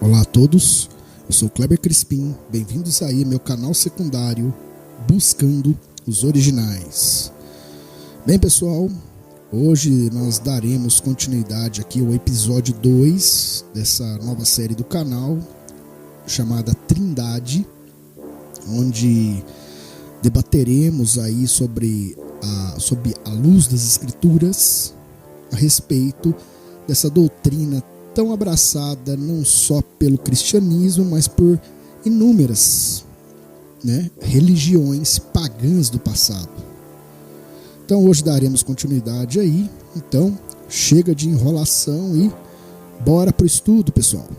Olá a todos, eu sou Kleber Crispim, bem-vindos aí ao meu canal secundário Buscando os Originais. Bem pessoal, hoje nós daremos continuidade aqui ao episódio 2 dessa nova série do canal, chamada Trindade, onde debateremos aí sobre a luz das Escrituras a respeito dessa doutrina tão abraçada não só pelo cristianismo, mas por inúmeras religiões pagãs do passado. Então hoje daremos continuidade aí. Então chega de enrolação e bora pro estudo, pessoal.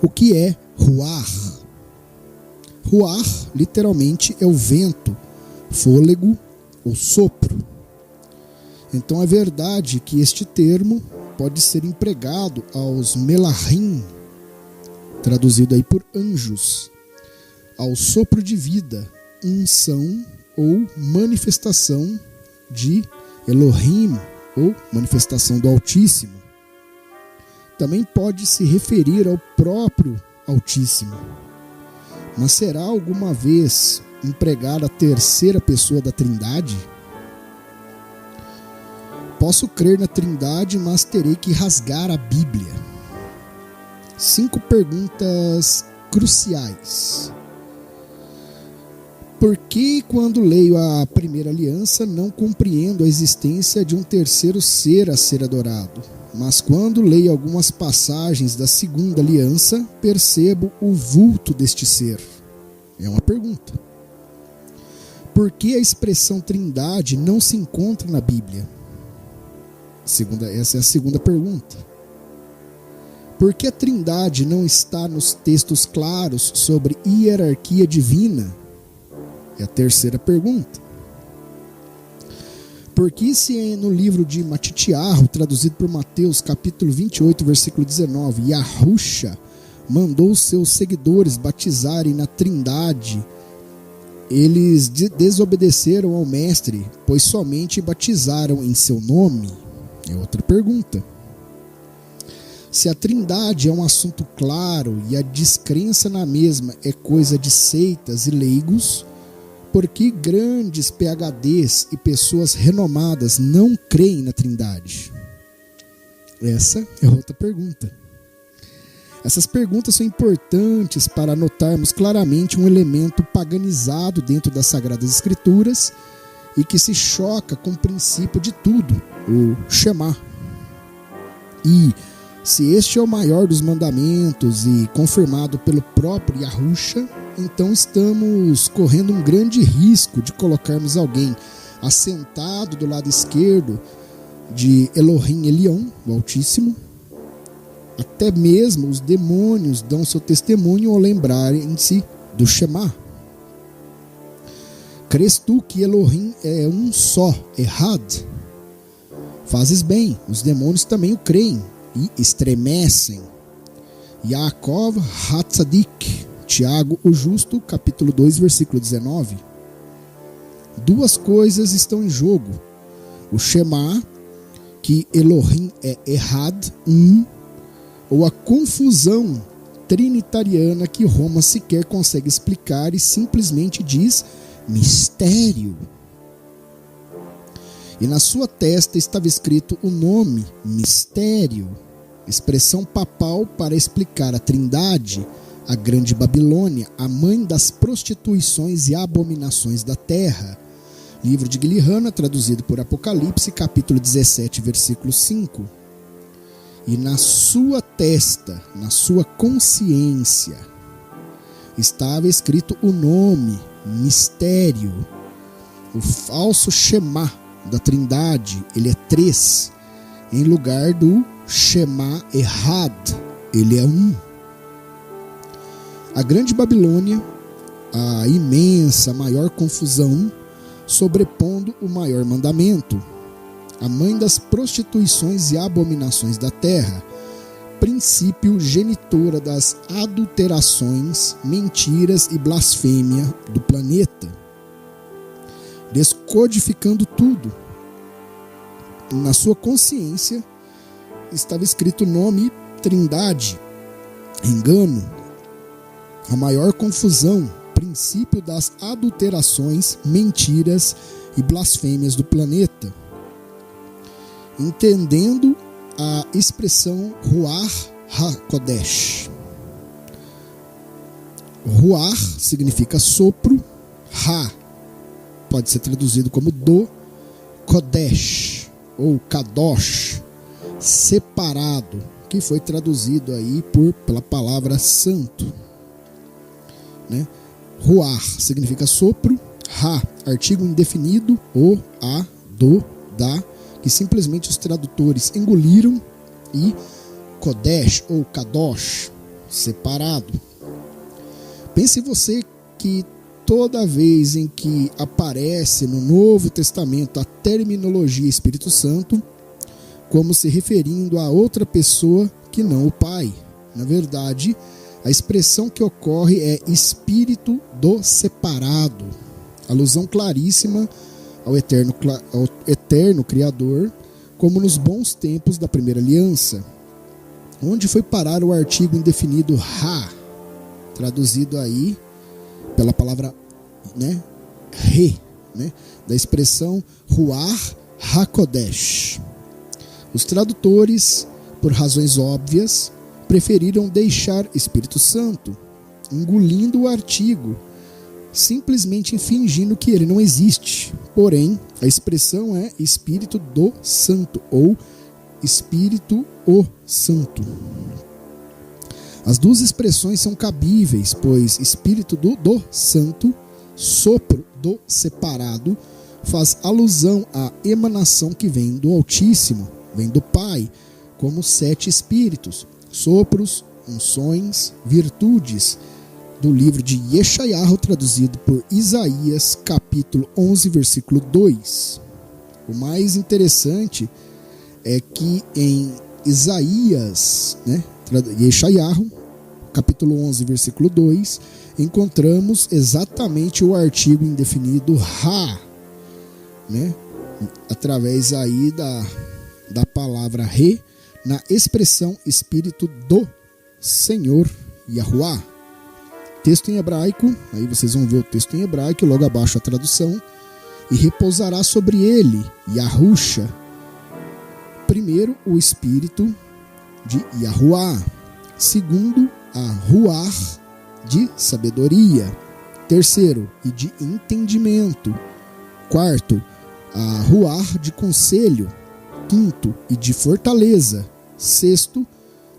O que é ruar? Ruar literalmente é o vento, fôlego ou sopro. Então é verdade que este termo pode ser empregado aos melahim, traduzido aí por anjos, ao sopro de vida, unção ou manifestação de Elohim ou manifestação do Altíssimo. Também pode se referir ao próprio Altíssimo. Mas será alguma vez empregada a terceira pessoa da Trindade? Posso crer na Trindade, mas terei que rasgar a Bíblia. 5 perguntas cruciais. Por que, quando leio a primeira aliança, não compreendo a existência de um terceiro ser a ser adorado? Mas quando leio algumas passagens da segunda aliança, percebo o vulto deste ser? É uma pergunta. Por que a expressão Trindade não se encontra na Bíblia? Essa é a segunda pergunta. Por que a Trindade não está nos textos claros sobre hierarquia divina? É a terceira pergunta. Por que se no livro de Matitiarro, traduzido por Mateus, capítulo 28, versículo 19, Yahusha mandou seus seguidores batizarem na Trindade, eles desobedeceram ao Mestre, pois somente batizaram em seu nome? É outra pergunta. Se a Trindade é um assunto claro e a descrença na mesma é coisa de seitas e leigos, por que grandes PhDs e pessoas renomadas não creem na Trindade? Essa é outra pergunta. Essas perguntas são importantes para notarmos claramente um elemento paganizado dentro das Sagradas Escrituras e que se choca com o princípio de tudo, o Shema. E se este é o maior dos mandamentos e confirmado pelo próprio Yahusha, então estamos correndo um grande risco de colocarmos alguém assentado do lado esquerdo de Elohim Elion, o Altíssimo. Até mesmo os demônios dão seu testemunho ao lembrarem-se do Shema. Crês tu que Elohim é um só, Errad? Fazes bem, os demônios também o creem e estremecem. Yaakov Hatzadik, Tiago o Justo, capítulo 2, versículo 19. 2 coisas estão em jogo. O Shema, que Elohim é Errad, ou a confusão trinitariana que Roma sequer consegue explicar e simplesmente diz mistério. E na sua testa estava escrito o nome mistério, expressão papal para explicar a Trindade, a grande Babilônia, a mãe das prostituições e abominações da terra. Livro de Guilherme, traduzido por Apocalipse, capítulo 17, versículo 5. E na sua testa, na sua consciência, estava escrito o nome mistério. O falso Shema da Trindade, ele é 3, em lugar do Shema Errad, ele é 1. A grande Babilônia, a imensa, maior confusão, sobrepondo o maior mandamento, a mãe das prostituições e abominações da terra, princípio genitora das adulterações, mentiras e blasfêmia do planeta, descodificando tudo. Na sua consciência estava escrito o nome trindade, engano, a maior confusão, princípio das adulterações, mentiras e blasfêmias do planeta. Entendendo a expressão Ruach HaKodesh. Ruach significa sopro, Ha pode ser traduzido como do, Kodesh ou Kadosh, separado, que foi traduzido aí pela palavra santo, né? Ruach significa sopro, Ha, artigo indefinido, o, a, do, da, que simplesmente os tradutores engoliram, e Kodesh ou Kadosh, separado. Pense você que toda vez em que aparece no Novo Testamento a terminologia Espírito Santo, como se referindo a outra pessoa que não o Pai. Na verdade, a expressão que ocorre é Espírito do separado, alusão claríssima ao eterno Criador, como nos bons tempos da primeira aliança. Onde foi parar o artigo indefinido Ha, traduzido aí pela palavra, né, Re, né, da expressão Ruach HaKodesh. Os tradutores, por razões óbvias, preferiram deixar Espírito Santo, engolindo o artigo, simplesmente fingindo que ele não existe. Porém, a expressão é Espírito do Santo ou Espírito o Santo. As duas expressões são cabíveis, pois Espírito do Santo, sopro do separado, faz alusão à emanação que vem do Altíssimo, vem do Pai, como 7 espíritos, sopros, unções, virtudes, do livro de Yeshayahu, traduzido por Isaías, capítulo 11, versículo 2. O mais interessante é que em Isaías, né, Yeshayahu, capítulo 11, versículo 2, encontramos exatamente o artigo indefinido Ha, né, através aí da palavra Re, na expressão Espírito do Senhor Yahuwah. Texto em hebraico, aí vocês vão ver o texto em hebraico, logo abaixo a tradução, e repousará sobre ele, Yahusha, primeiro o Espírito de Yahuwah, segundo a Ruach de sabedoria, terceiro e de entendimento, quarto a Ruach de conselho, quinto e de fortaleza, sexto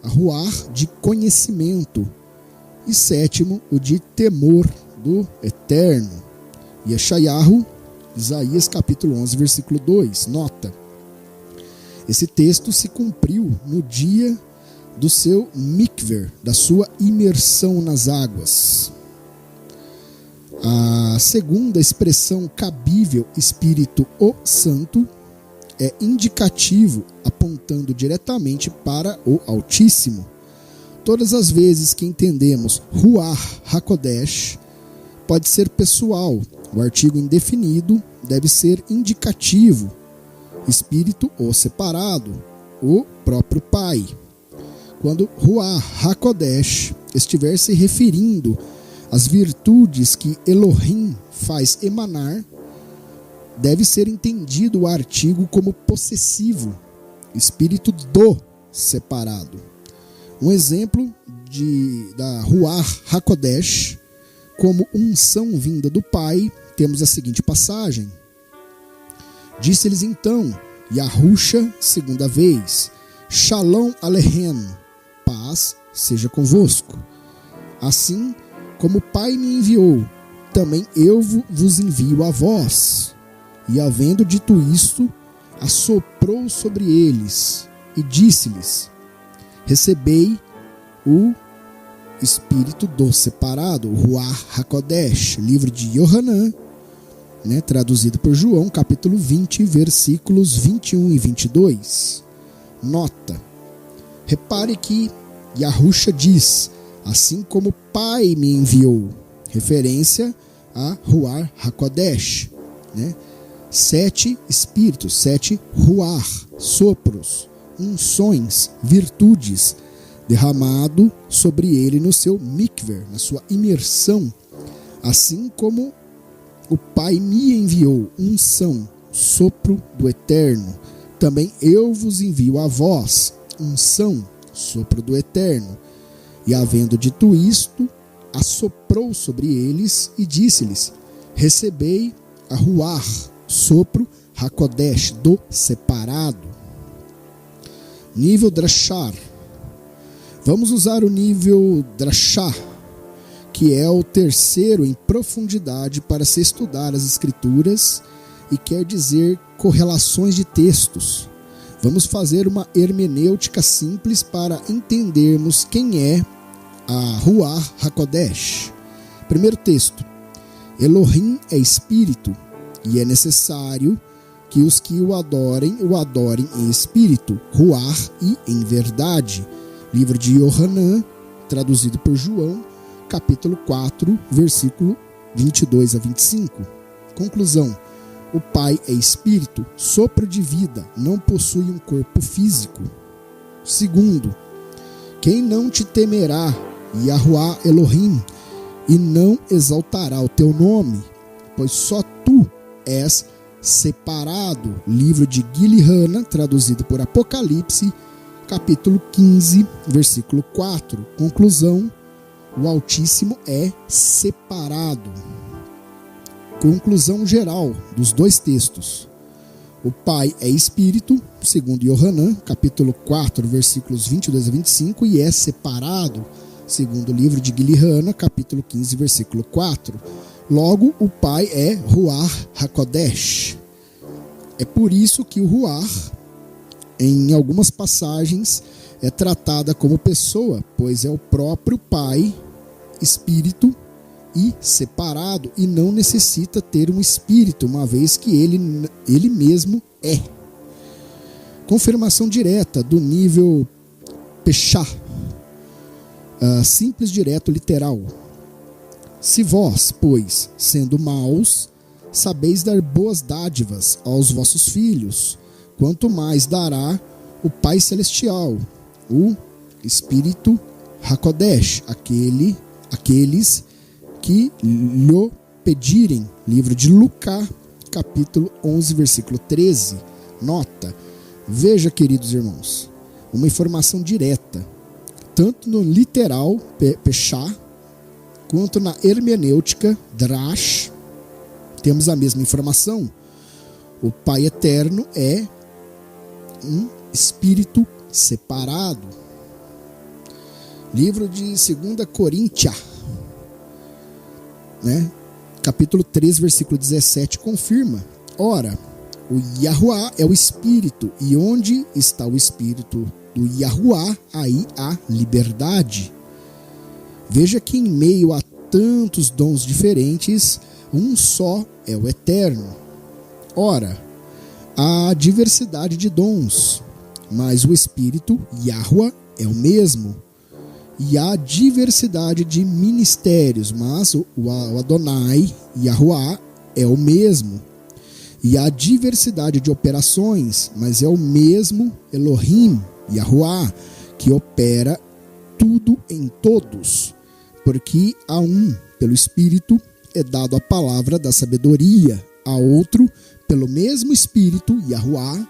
a Ruach de conhecimento, e sétimo, o de temor do Eterno. Yeshayahu, Isaías capítulo 11, versículo 2. Nota: esse texto se cumpriu no dia do seu mikver, da sua imersão nas águas. A segunda expressão cabível, Espírito o Santo, é indicativo, apontando diretamente para o Altíssimo. Todas as vezes que entendemos Ruach HaKodesh, pode ser pessoal. O artigo indefinido deve ser indicativo. Espírito ou separado, o próprio Pai. Quando Ruach HaKodesh estiver se referindo às virtudes que Elohim faz emanar, deve ser entendido o artigo como possessivo, Espírito do separado. Um exemplo da Ruach HaKodesh como unção vinda do Pai, temos a seguinte passagem: disse-lhes então Yahusha segunda vez, Shalom Aleichem, paz seja convosco. Assim como o Pai me enviou, também eu vos envio a vós. E havendo dito isto, assoprou sobre eles e disse-lhes: recebei o Espírito do separado, o Ruach HaKodesh, livro de Yohanan, né, traduzido por João, capítulo 20, versículos 21 e 22. Nota: repare que Yahusha diz, assim como o Pai me enviou, referência a Ruach HaKodesh, né? 7 espíritos, 7 Ruach, sopros, unções, virtudes, derramado sobre ele no seu mikver, na sua imersão, assim como o Pai me enviou unção, sopro do Eterno, também eu vos envio a vós unção, sopro do Eterno. E havendo dito isto, assoprou sobre eles e disse-lhes: recebei a Ruach, sopro Hakodesh, do separado. Nível Drashar. Vamos usar o nível Drashá, que é o terceiro em profundidade para se estudar as escrituras e quer dizer correlações de textos. Vamos fazer uma hermenêutica simples para entendermos quem é a Ruach HaKodesh. Primeiro texto. Elohim é espírito, e é necessário que os que o adorem em espírito, Ruach e em verdade. Livro de Yohanan, traduzido por João, capítulo 4, versículo 22 a 25. Conclusão. O Pai é espírito, sopro de vida, não possui um corpo físico. Segundo, quem não te temerá, Yahuwah Elohim, e não exaltará o teu nome, pois só tu és separado. Livro de Gilihana, traduzido por Apocalipse, capítulo 15, versículo 4. Conclusão, o Altíssimo é separado. Conclusão geral dos dois textos. O Pai é espírito, segundo Yohanan, capítulo 4, versículos 22 a 25, e é separado, segundo o livro de Gilihana, capítulo 15, versículo 4. Logo, o Pai é Ruach HaKodesh. É por isso que o Ruach, em algumas passagens, é tratada como pessoa, pois é o próprio Pai, espírito e separado, e não necessita ter um espírito, uma vez que ele mesmo é. Confirmação direta do nível Peshá, simples, direto, literal. Se vós, pois, sendo maus, sabeis dar boas dádivas aos vossos filhos, quanto mais dará o Pai Celestial, o Espírito HaKodesh, aqueles que lhe pedirem. Livro de Lucas, capítulo 11, versículo 13. Nota. Veja, queridos irmãos, uma informação direta, tanto no literal, Peshá, quanto na hermenêutica, Drash, temos a mesma informação. O Pai Eterno é um espírito separado. Livro de 2 Coríntios, capítulo 3, versículo 17, confirma. Ora, o Yahuwah é o Espírito, e onde está o Espírito do Yahuwah, aí há liberdade. Veja que em meio a tantos dons diferentes, um só é o Eterno. Ora, há diversidade de dons, mas o Espírito, Yahuwah, é o mesmo. E há diversidade de ministérios, mas o Adonai, Yahuwah, é o mesmo. E há diversidade de operações, mas é o mesmo Elohim, Yahuwah, que opera tudo em todos. Porque a um, pelo Espírito, é dado a palavra da sabedoria, a outro, pelo mesmo Espírito, Yahuwah,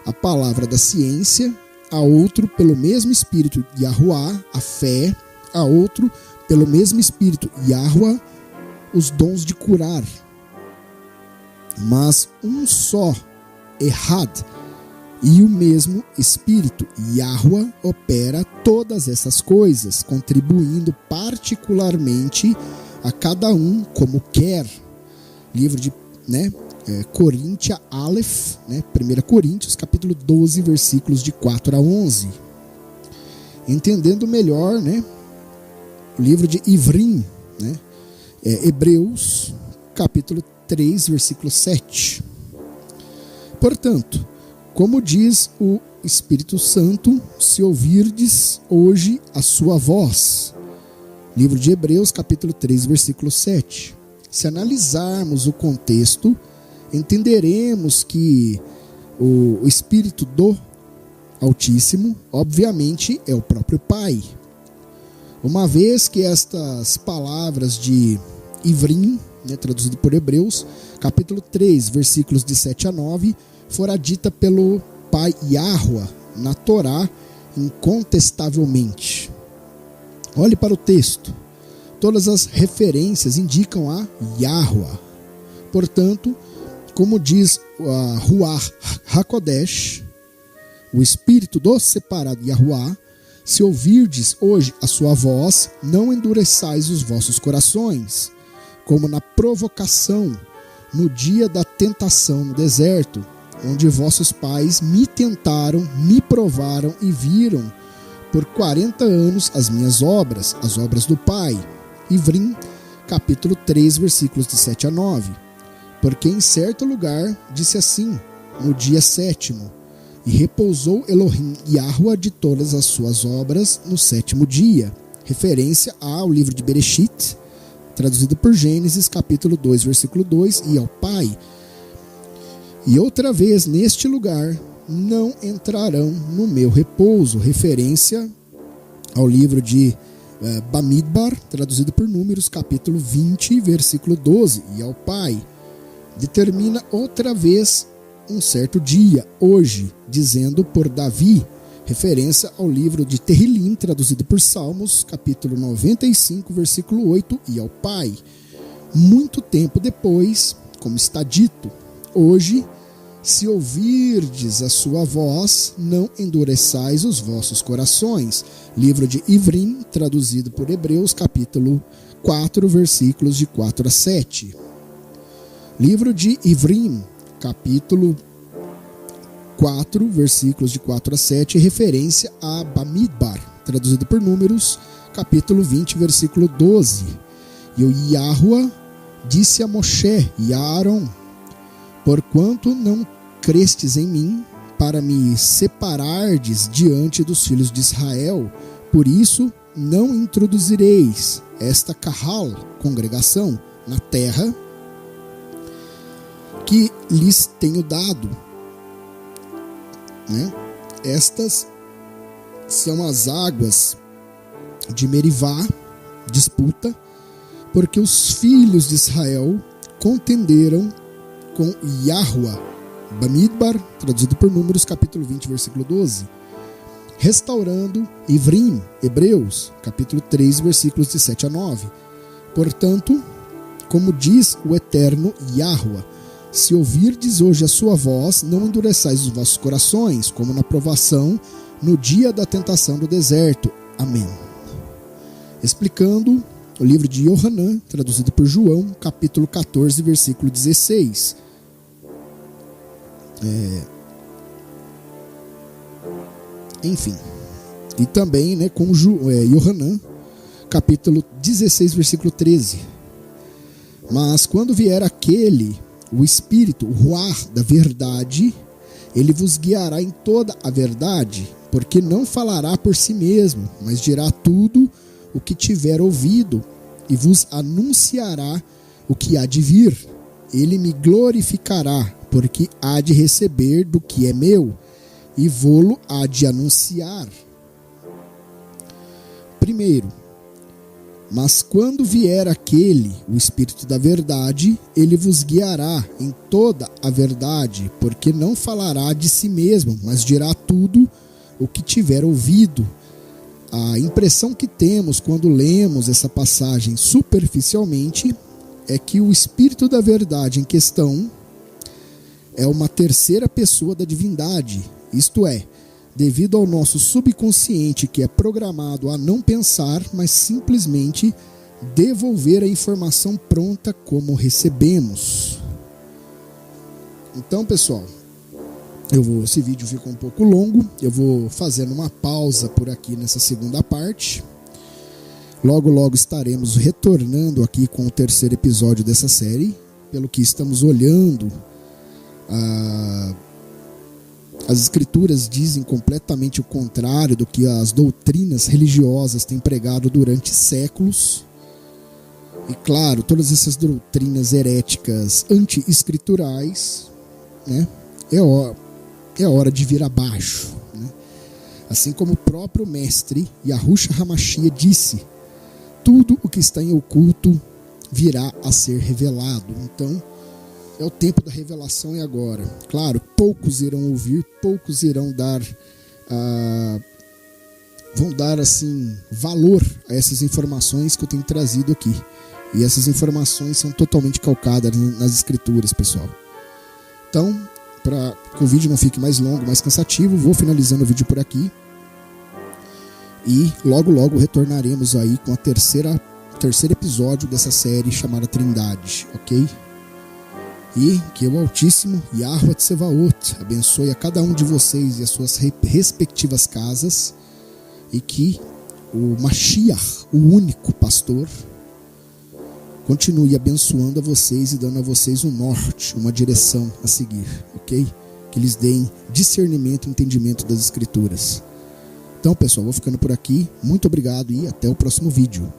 a palavra da ciência, a outro, pelo mesmo Espírito, Yahuwah, a fé, a outro, pelo mesmo Espírito, Yahuwah, os dons de curar. Mas um só, Ehad, e o mesmo Espírito, Yahuwah, opera todas essas coisas, contribuindo particularmente a cada um como quer. Livro de Coríntia Aleph, 1 Coríntios, capítulo 12, versículos de 4 a 11. Entendendo melhor, o livro de Ivrim, Hebreus, capítulo 3, versículo 7. Portanto, como diz o Espírito Santo, se ouvirdes hoje a sua voz. Livro de Hebreus, capítulo 3, versículo 7. Se analisarmos o contexto, entenderemos que o espírito do Altíssimo, obviamente, é o próprio Pai. Uma vez que estas palavras de Ivrim, traduzido por Hebreus, capítulo 3, versículos de 7 a 9, fora dita pelo Pai Yahuwah na Torá incontestavelmente. Olhe para o texto. Todas as referências indicam a Yahuwah. Portanto, como diz a Ruach HaKodesh, o Espírito do separado Yahuwah, se ouvirdes hoje a sua voz, não endureçais os vossos corações, como na provocação, no dia da tentação no deserto, onde vossos pais me tentaram, me provaram e viram por 40 anos as minhas obras, as obras do Pai. Ivrim, capítulo 3, versículos de 7 a 9. Porque em certo lugar disse assim, no dia 7º, e repousou Elohim Yahuwah de todas as suas obras no 7º dia. Referência ao livro de Bereshit, traduzido por Gênesis, capítulo 2, versículo 2, e ao Pai. E outra vez neste lugar não entrarão no meu repouso. Referência ao livro de Bamidbar, traduzido por Números, capítulo 20, versículo 12, e ao Pai. Determina outra vez um certo dia, hoje, dizendo por Davi, referência ao livro de Terrilim, traduzido por Salmos, capítulo 95, versículo 8, e ao Pai. Muito tempo depois, como está dito, hoje, se ouvirdes a sua voz, não endureçais os vossos corações. Livro de Ivrim, traduzido por Hebreus, capítulo 4, versículos de 4 a 7. Livro de Ivrim, capítulo 4, versículos de 4 a 7, referência a Bamidbar, traduzido por Números, capítulo 20, versículo 12. E o Yahuwah disse a Moshe e a Aaron, porquanto não crestes em mim, para me separardes diante dos filhos de Israel, por isso não introduzireis esta kahal, congregação, na terra que lhes tenho dado. Estas são as águas de Merivá, disputa, porque os filhos de Israel contenderam com Yahuwah, Bamidbar, traduzido por Números, capítulo 20, versículo 12, restaurando Ivrim, Hebreus, capítulo 3, versículos de 7 a 9. Portanto, como diz o eterno Yahuwah, se ouvirdes hoje a sua voz, não endureçais os vossos corações, como na provação, no dia da tentação do deserto. Amém. Explicando o livro de Yohanan, traduzido por João, capítulo 14, versículo 16. Enfim. E também, com Yohanan, capítulo 16, versículo 13. Mas quando vier aquele, o Espírito, o Ruach da verdade, ele vos guiará em toda a verdade, porque não falará por si mesmo, mas dirá tudo o que tiver ouvido, e vos anunciará o que há de vir. Ele me glorificará, porque há de receber do que é meu, e vô-lo há de anunciar. Primeiro, mas quando vier aquele, o Espírito da verdade, ele vos guiará em toda a verdade, porque não falará de si mesmo, mas dirá tudo o que tiver ouvido. A impressão que temos quando lemos essa passagem superficialmente é que o Espírito da verdade em questão é uma terceira pessoa da divindade, isto é, devido ao nosso subconsciente que é programado a não pensar, mas simplesmente devolver a informação pronta como recebemos. Então, pessoal, esse vídeo ficou um pouco longo, eu vou fazendo uma pausa por aqui nessa segunda parte. Logo, logo estaremos retornando aqui com o terceiro episódio dessa série, pelo que estamos olhando as escrituras dizem completamente o contrário do que as doutrinas religiosas têm pregado durante séculos. E claro, todas essas doutrinas heréticas anti-escriturais, é hora de vir abaixo. Assim como o próprio mestre Yahushua HaMashiach disse, tudo o que está em oculto virá a ser revelado. Então, é o tempo da revelação e agora. Claro, poucos irão ouvir, poucos irão dar assim valor a essas informações que eu tenho trazido aqui. E essas informações são totalmente calcadas nas escrituras, pessoal. Então, para que o vídeo não fique mais longo, mais cansativo, vou finalizando o vídeo por aqui. E logo retornaremos aí com o terceiro episódio dessa série chamada Trindade, ok? E que o Altíssimo, Yahuwah Tsevaot, abençoe a cada um de vocês e as suas respectivas casas, e que o Mashiach, o único pastor, continue abençoando a vocês e dando a vocês um norte, uma direção a seguir, ok? Que lhes deem discernimento e entendimento das escrituras. Então, pessoal, vou ficando por aqui. Muito obrigado e até o próximo vídeo.